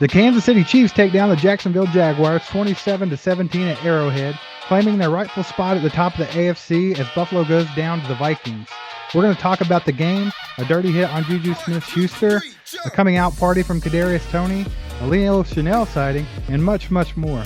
The Kansas City Chiefs take down the Jacksonville Jaguars 27-17 at Arrowhead, claiming their rightful spot at the top of the AFC as Buffalo goes down to the Vikings. We're going to talk about the game, a dirty hit on Juju Smith-Schuster, a coming out party from Kadarius Toney, a Leo Chanel sighting, and much, much more.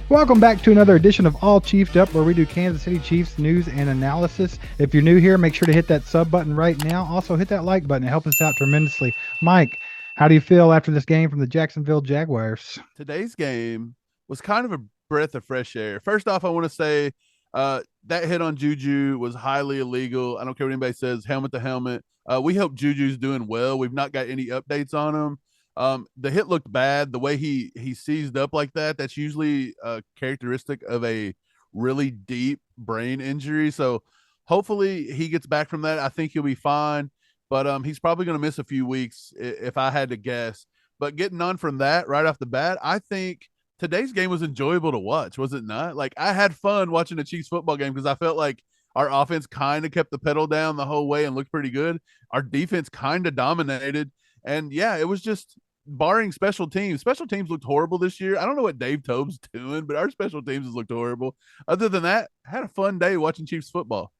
Welcome back to another edition of All Chiefed Up, where we do Kansas City Chiefs news and analysis. If you're new here, make sure to hit that sub button right now. Also, hit that like button. It helps us out tremendously. Mike, how do you feel after this game from the Jacksonville Jaguars? Today's game was kind of a breath of fresh air. First off, I want to say that hit on Juju was highly illegal. I don't care what anybody says, helmet to helmet. We hope Juju's doing well. We've not got any updates on him. The hit looked bad. The way he seized up like that, that's usually a characteristic of a really deep brain injury. So hopefully he gets back from that. I think he'll be fine, but he's probably going to miss a few weeks if I had to guess. But getting on from that right off the bat, I think today's game was enjoyable to watch, was it not? Like, I had fun watching the Chiefs football game because I felt like our offense kind of kept the pedal down the whole way and looked pretty good. Our defense kind of dominated. And yeah, it was just barring special teams. Special teams looked horrible this year. I don't know what Dave Tobe's doing, but our special teams has looked horrible. Other than that, I had a fun day watching Chiefs football.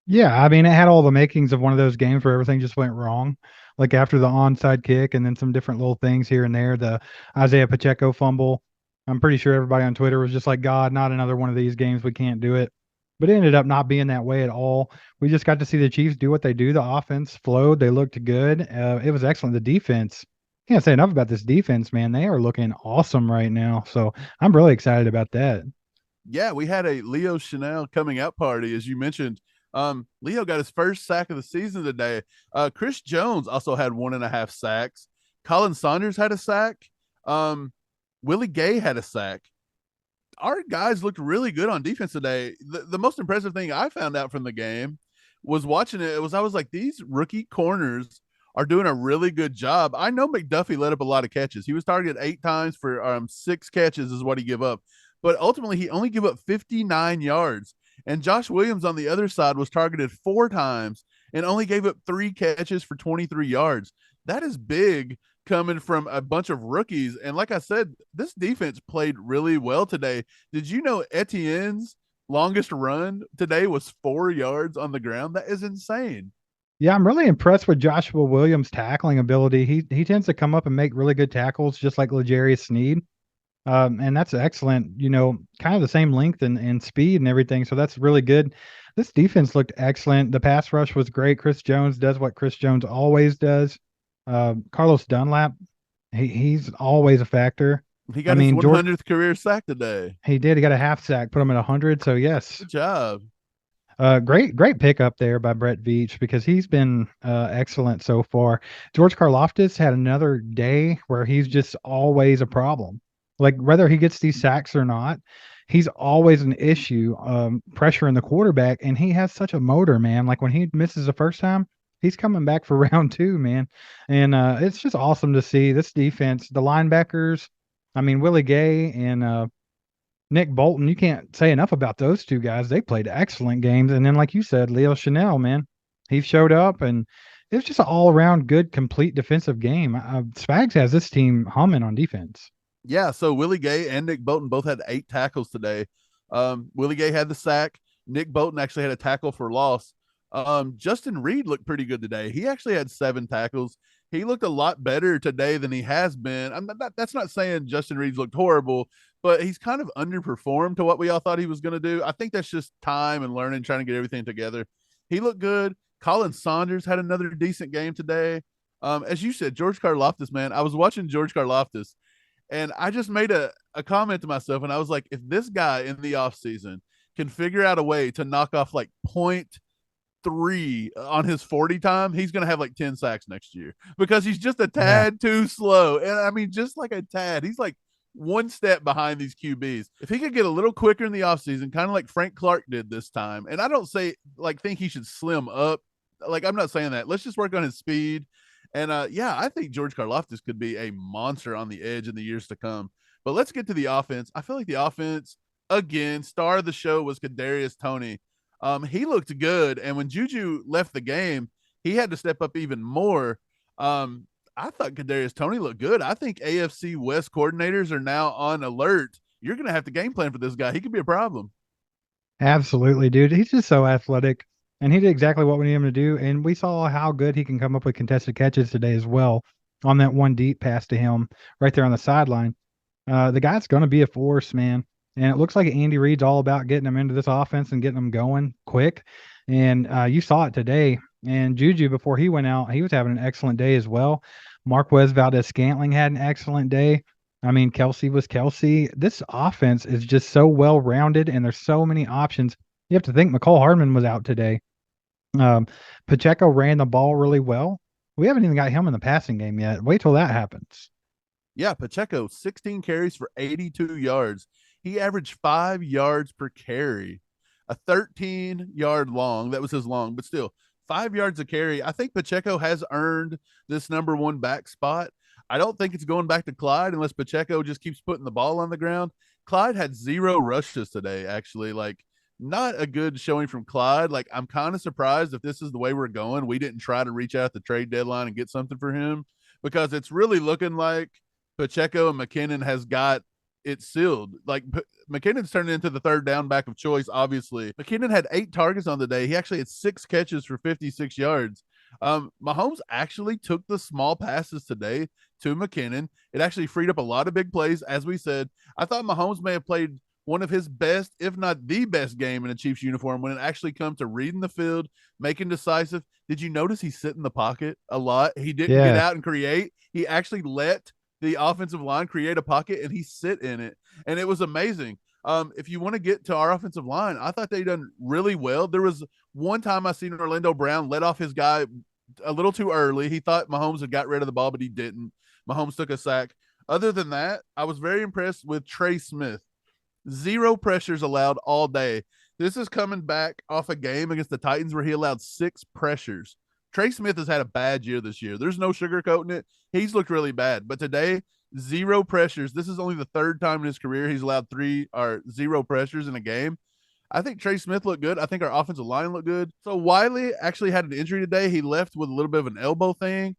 Yeah, I mean, it had all the makings of one of those games where everything just went wrong. Like after the onside kick and then some different little things here and there, the Isaiah Pacheco fumble. I'm pretty sure everybody on Twitter was just like, God, not another one of these games. We can't do it. But it ended up not being that way at all. We just got to see the Chiefs do what they do. The offense flowed. They looked good. It was excellent. The defense, can't say enough about this defense, man. They are looking awesome right now. So I'm really excited about that. Yeah, we had a Leo Chanel coming out party, as you mentioned. Leo got his first sack of the season today. Chris Jones also had 1.5 sacks. Colin Saunders had a sack. Willie Gay had a sack. Our guys looked really good on defense today. The most impressive thing I found out from the game was watching it. I was like, these rookie corners are doing a really good job. I know McDuffie let up a lot of catches. He was targeted 8 times for 6 catches is what he gave up. But ultimately, he only gave up 59 yards. And Josh Williams on the other side was targeted 4 times and only gave up 3 catches for 23 yards. That is big coming from a bunch of rookies. And like I said, this defense played really well today. Did you know Etienne's longest run today was 4 yards on the ground? That is insane. Yeah, I'm really impressed with Joshua Williams' tackling ability. He tends to come up and make really good tackles, just like L'Jarius Sneed. And that's excellent, kind of the same length and speed and everything. So that's really good. This defense looked excellent. The pass rush was great. Chris Jones does what Chris Jones always does. Carlos Dunlap, he's always a factor. He got his 100th career sack today. He did. He got a half sack, put him at 100. So yes, good job. Great pickup there by Brett Veach because he's been excellent so far. George Karlaftis had another day where he's just always a problem. Like whether he gets these sacks or not, he's always an issue, pressuring the quarterback, and he has such a motor, man. Like when he misses the first time, he's coming back for round 2, man. And it's just awesome to see this defense, the linebackers. I mean, Willie Gay and Nick Bolton, you can't say enough about those 2 guys. They played excellent games. And then, like you said, Leo Chanel, man, he showed up, and it was just an all-around good, complete defensive game. Spags has this team humming on defense. Yeah, so Willie Gay and Nick Bolton both had 8 tackles today. Willie Gay had the sack. Nick Bolton actually had a tackle for loss. Justin Reed looked pretty good today. He actually had 7 tackles. He looked a lot better today than he has been. That's not saying Justin Reed's looked horrible, but he's kind of underperformed to what we all thought he was going to do. I think that's just time and learning, trying to get everything together. He looked good. Colin Saunders had another decent game today. As you said, George Karlaftis, man, I was watching George Karlaftis, and I just made a comment to myself, and I was like, if this guy in the offseason can figure out a way to knock off like 0.3 on his 40 time, he's going to have like 10 sacks next year because he's just a tad too slow. And I mean, just like a tad, he's like one step behind these QBs. If he could get a little quicker in the offseason, kind of like Frank Clark did this time, and I don't say like think he should slim up. Like, I'm not saying that. Let's just work on his speed. And yeah, I think George Karlaftis could be a monster on the edge in the years to come. But let's get to the offense. I feel like the offense, again, star of the show was Kadarius Toney. He looked good, and when Juju left the game, he had to step up even more. I thought Kadarius Toney looked good. I think AFC West coordinators are now on alert. You're going to have to game plan for this guy. He could be a problem. Absolutely, dude. He's just so athletic, and he did exactly what we need him to do. And we saw how good he can come up with contested catches today as well on that one deep pass to him right there on the sideline. The guy's going to be a force, man. And it looks like Andy Reid's all about getting him into this offense and getting them going quick. And you saw it today. And Juju, before he went out, he was having an excellent day as well. Marquez Valdez Scantling had an excellent day. I mean, Kelsey was Kelsey. This offense is just so well rounded, and there's so many options. You have to think McCole Hardman was out today. Um, Pacheco ran the ball really well. We haven't even got him in the passing game yet. Wait till that happens. Yeah, Pacheco, 16 carries for 82 yards. He averaged 5 yards per carry, a 13-yard long. That was his long, but still 5 yards a carry. I think Pacheco has earned this number one back spot. I don't think it's going back to Clyde unless Pacheco just keeps putting the ball on the ground. Clyde had 0 rushes today, actually. Like, not a good showing from Clyde. Like, I'm kind of surprised if this is the way we're going. We didn't try to reach out the trade deadline and get something for him, because it's really looking like Pacheco and McKinnon has got it sealed. Like, McKinnon's turning into the third down back of choice, obviously. McKinnon had 8 targets on the day. He actually had 6 catches for 56 yards. Mahomes actually took the small passes today to McKinnon. It actually freed up a lot of big plays. As we said, I thought Mahomes may have played one of his best, if not the best game in a Chiefs uniform when it actually comes to reading the field, making decisive. Did you notice he sit in the pocket a lot? He didn't get Yeah. out and create. He actually let the offensive line create a pocket and he sit in it. And it was amazing. If you want to get to our offensive line, I thought they done really well. There was one time I seen Orlando Brown let off his guy a little too early. He thought Mahomes had got rid of the ball, but he didn't. Mahomes took a sack. Other than that, I was very impressed with Trey Smith. 0 pressures allowed all day. This is coming back off a game against the Titans where he allowed 6 pressures. Trey Smith has had a bad year this year. There's no sugarcoating it. He's looked really bad. But today, 0 pressures. This is only the 3rd time in his career he's allowed 3 or 0 pressures in a game. I think Trey Smith looked good. I think our offensive line looked good. So Wiley actually had an injury today. He left with a little bit of an elbow thing.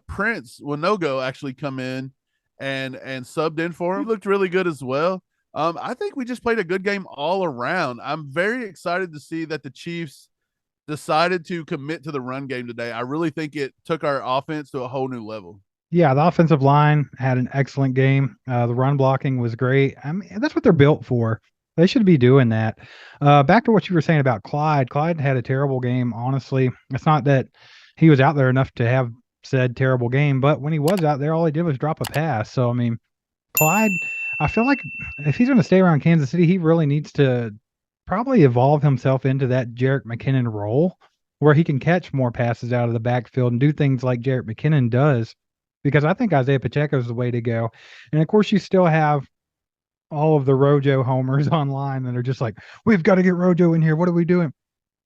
Prince Winogo actually come in and subbed in for him. He looked really good as well. I think we just played a good game all around. I'm very excited to see that the Chiefs decided to commit to the run game today. I really think it took our offense to a whole new level. Yeah, the offensive line had an excellent game. The run blocking was great. I mean, that's what they're built for. They should be doing that. Back to what you were saying about Clyde. Clyde had a terrible game, honestly. It's not that he was out there enough to have said terrible game, but when he was out there, all he did was drop a pass. So, I mean, Clyde, I feel like if he's going to stay around Kansas City, he really needs to probably evolve himself into that Jerick McKinnon role where he can catch more passes out of the backfield and do things like Jerick McKinnon does, because I think Isaiah Pacheco is the way to go. And of course, you still have all of the Rojo homers online that are just like, we've got to get Rojo in here. What are we doing?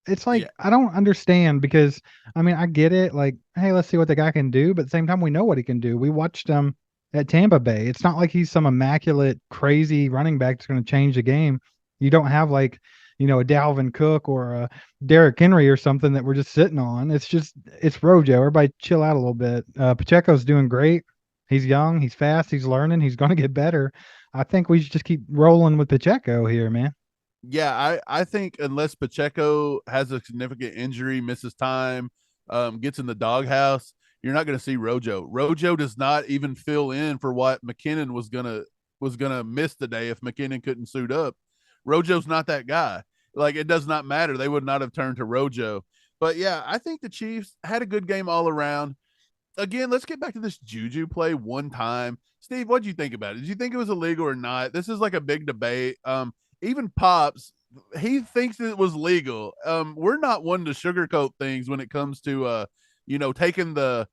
It's like, Yeah. I don't understand because, I mean, I get it. Like, hey, let's see what the guy can do. But at the same time, we know what he can do. We watched him at Tampa Bay. It's not like he's some immaculate, crazy running back that's going to change the game. You don't have like, a Dalvin Cook or a Derrick Henry or something that we're just sitting on. It's Rojo. Everybody chill out a little bit. Pacheco's doing great. He's young. He's fast. He's learning. He's going to get better. I think we should just keep rolling with Pacheco here, man. Yeah, I think unless Pacheco has a significant injury, misses time, gets in the doghouse, you're not going to see Rojo. Rojo does not even fill in for what McKinnon was gonna miss today if McKinnon couldn't suit up. Rojo's not that guy. Like, it does not matter. They would not have turned to Rojo. But yeah, I think the Chiefs had a good game all around. Again, let's get back to this Juju play one time. Steve, what did you think about it? Did you think it was illegal or not? This is like a big debate. Even Pops, he thinks it was legal. We're not one to sugarcoat things when it comes to taking the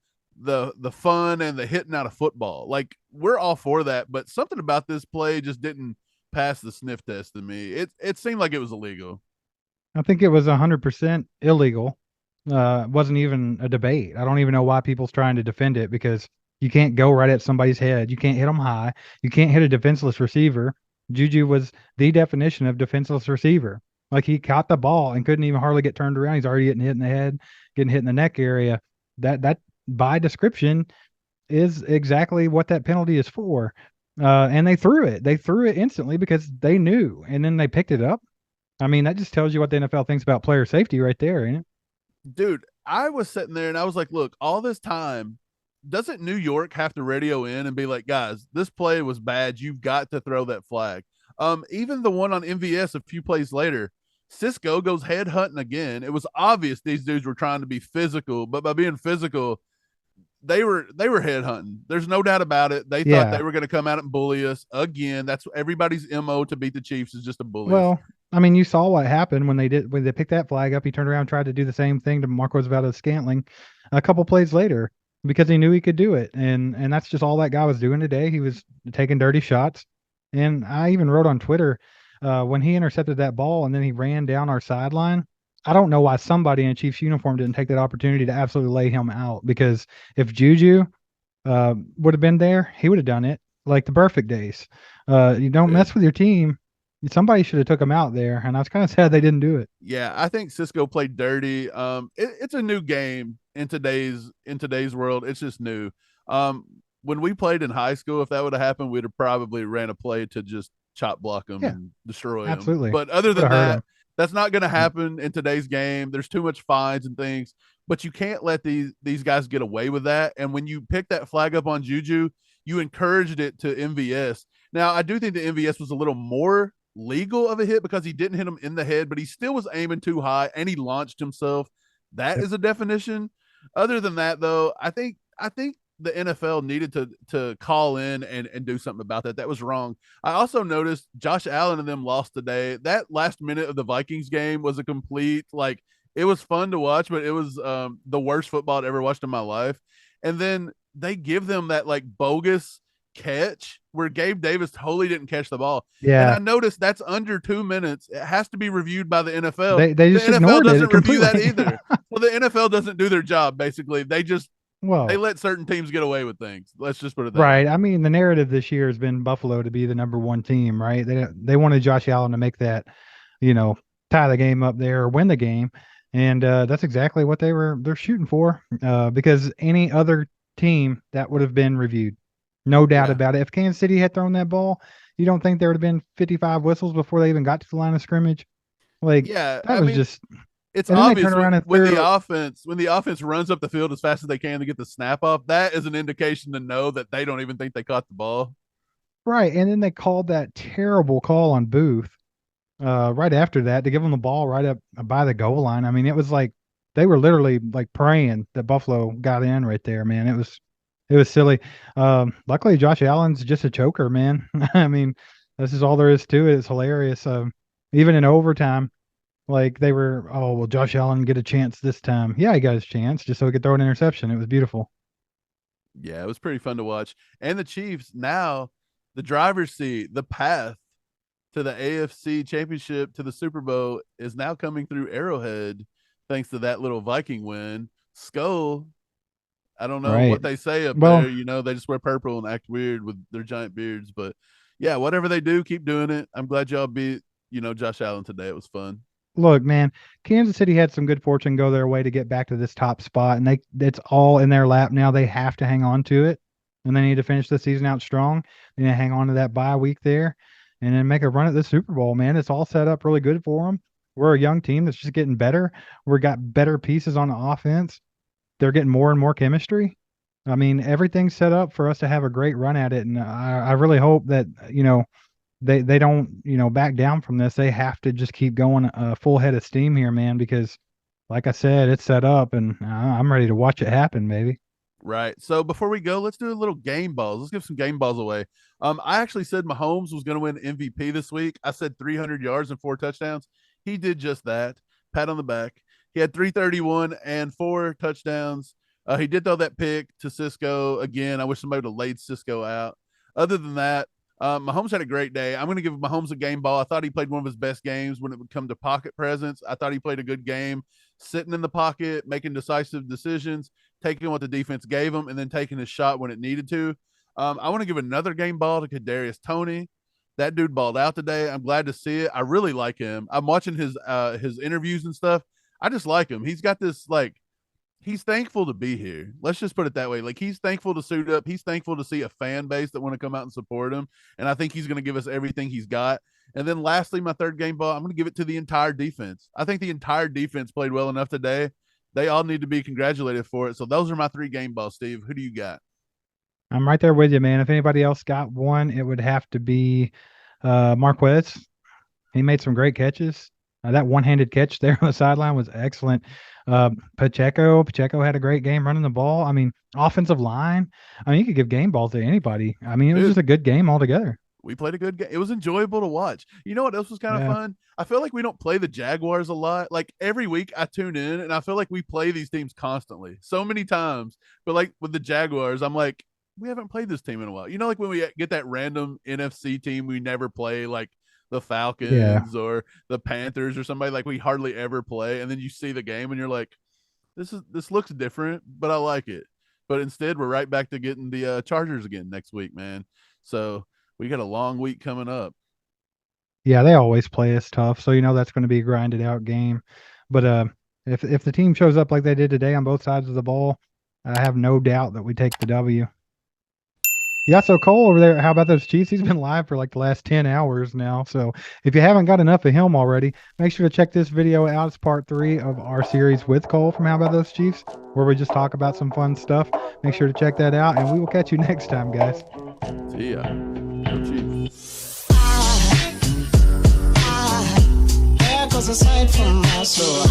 fun and the hitting out of football. Like, we're all for that, but something about this play just didn't pass the sniff test to me. It seemed like it was illegal. I think it was 100% illegal. It wasn't even a debate. I don't even know why people's trying to defend it because you can't go right at somebody's head. You can't hit them high. You can't hit a defenseless receiver. Juju was the definition of defenseless receiver. Like, he caught the ball and couldn't even hardly get turned around. He's already getting hit in the head, getting hit in the neck area. That by description is exactly what that penalty is for. And they threw it. They threw it instantly because they knew, and then they picked it up. I mean, that just tells you what the NFL thinks about player safety right there, ain't it? Dude, I was sitting there and I was like, look, all this time, doesn't New York have to radio in and be like, guys, this play was bad. You've got to throw that flag. Even the one on MVS a few plays later, Cisco goes head hunting again. It was obvious these dudes were trying to be physical, but by being physical, they were head hunting. There's no doubt about it. They thought they Yeah. were going to come out and bully us again. That's everybody's mo to beat the Chiefs is just to bully us. Well, I mean, you saw what happened when they picked that flag up. He turned around and tried to do the same thing to Marcos Valdes-Scantling a couple plays later because he knew he could do it, and that's just all that guy was doing today. He was taking dirty shots, and I even wrote on Twitter when he intercepted that ball and then he ran down our sideline. I don't know why somebody in a Chiefs uniform didn't take that opportunity to absolutely lay him out because if Juju would have been there, he would have done it like the perfect days. You don't Dude. mess with your team. Somebody should have took him out there, and I was kind of sad they didn't do it. Yeah, I think Cisco played dirty. It's a new game in today's world. It's just new. When we played in high school, if that would have happened, we'd have probably ran a play to just chop block them Yeah, and destroy them. absolutely. But other Would than have hurt that, him. that's not going to Yep. happen in today's game. There's too much fines and things. But you can't let these guys get away with that. And when you pick that flag up on Juju, you encouraged it to MVS. Now, I do think the MVS was a little more legal of a hit because he didn't hit him in the head, but he still was aiming too high and he launched himself. That Yep. is a definition. Other than that, though, I think the NFL needed to call in and do something about that. That was wrong. I also noticed Josh Allen and them lost today. That last minute of the Vikings game was a complete like it was fun to watch, but it was the worst football I'd ever watched in my life. And then they give them that like bogus catch where Gabe Davis totally didn't catch the ball. And Yeah, I noticed that's under 2 minutes. It has to be reviewed by the NFL. they The just NFL ignored it doesn't review that completely. either. Well, the NFL doesn't do their job, basically. They Well, let certain teams get away with things. Let's just put it that way. right. I mean, the narrative this year has been Buffalo to be the number one team, right? They wanted Josh Allen to make that, you know, tie the game up there or win the game, and that's exactly what they're shooting for. Because any other team that would have been reviewed, no doubt Yeah. about it. If Kansas City had thrown that ball, you don't think there would have been 55 whistles before they even got to the line of scrimmage? Like Yeah. that I was mean, just, it's and then they turn obvious around and when threw. the offense runs up the field as fast as they can to get the snap off, that is an indication to know that they don't even think they caught the ball. Right, and then they called that terrible call on Booth right after that to give them the ball right up by the goal line. I mean, it was like they were literally like praying that Buffalo got in right there, man. It was silly. Luckily, Josh Allen's just a choker, man. I mean, this is all there is to it. It's hilarious. Even in overtime, like they were, oh well, Josh Allen get a chance this time. Yeah, he got his chance just so he could throw an interception. It was beautiful. Yeah, it was pretty fun to watch. And the Chiefs now, the driver's seat, the path to the AFC Championship to the Super Bowl is now coming through Arrowhead, thanks to that little Viking win. Skull, I don't know Right. what they say up Well, there. They just wear purple and act weird with their giant beards. But yeah, whatever they do, keep doing it. I'm glad y'all beat, Josh Allen today. It was fun. look, man, Kansas City had some good fortune go their way to get back to this top spot, and it's all in their lap now. They have to hang on to it, and they need to finish the season out strong. They need to hang on to that bye week there, and then make a run at the Super Bowl. Man, it's all set up really good for them. We're a young team that's just getting better. We got better pieces on the offense. They're getting more and more chemistry. I mean, everything's set up for us to have a great run at it, and I really hope that they don't back down from this. They have to just keep going full head of steam here, man, because like I said, it's set up, and I'm ready to watch it happen, baby. Right. So before we go, let's do a little game balls. Let's give some game balls away. I actually said Mahomes was going to win MVP this week. I said 300 yards and 4 touchdowns. He did just that. Pat on the back. He had 331 and 4 touchdowns. He did throw that pick to Cisco again. I wish somebody would have laid Cisco out. Other than that, Mahomes had a great day. I'm going to give Mahomes a game ball. I thought he played one of his best games when it would come to pocket presence. I thought he played a good game, sitting in the pocket, making decisive decisions, taking what the defense gave him, and then taking his shot when it needed to. I want to give another game ball to Kadarius Toney. That dude balled out today. I'm glad to see it. I really like him. I'm watching his interviews and stuff. I just like him. He's got this like he's thankful to be here. Let's just put it that way. Like, he's thankful to suit up. He's thankful to see a fan base that want to come out and support him. And I think he's going to give us everything he's got. And then lastly, my third game ball, I'm going to give it to the entire defense. I think the entire defense played well enough today. They all need to be congratulated for it. So those are my 3 game balls, Steve. Who do you got? I'm right there with you, man. If anybody else got one, it would have to be Marquez. He made some great catches. That one-handed catch there on the sideline was excellent. Pacheco had a great game running the ball. I mean, offensive line. I mean, you could give game balls to anybody. I mean, it was just a good game altogether. We played a good game. It was enjoyable to watch. You know what else was kind of fun? I feel like we don't play the Jaguars a lot. Like, every week I tune in and I feel like we play these teams constantly, so many times. But like with the Jaguars, I'm like, we haven't played this team in a while. You know, like when we get that random NFC team we never play, like the Falcons or the Panthers or somebody, like we hardly ever play. And then you see the game and you're like, this looks different, but I like it. But instead, we're right back to getting the Chargers again next week, man. So we got a long week coming up. Yeah, they always play us tough, so you know that's going to be a grinded out game. But if the team shows up like they did today on both sides of the ball, I have no doubt that we take the W. Yeah, so Cole over there, how about those Chiefs? He's been live for like the last 10 hours now. So if you haven't got enough of him already, make sure to check this video out. It's part 3 of our series with Cole from How About Those Chiefs, where we just talk about some fun stuff. Make sure to check that out, and we will catch you next time, guys. See ya. Go Chiefs. Cause aside from my soul,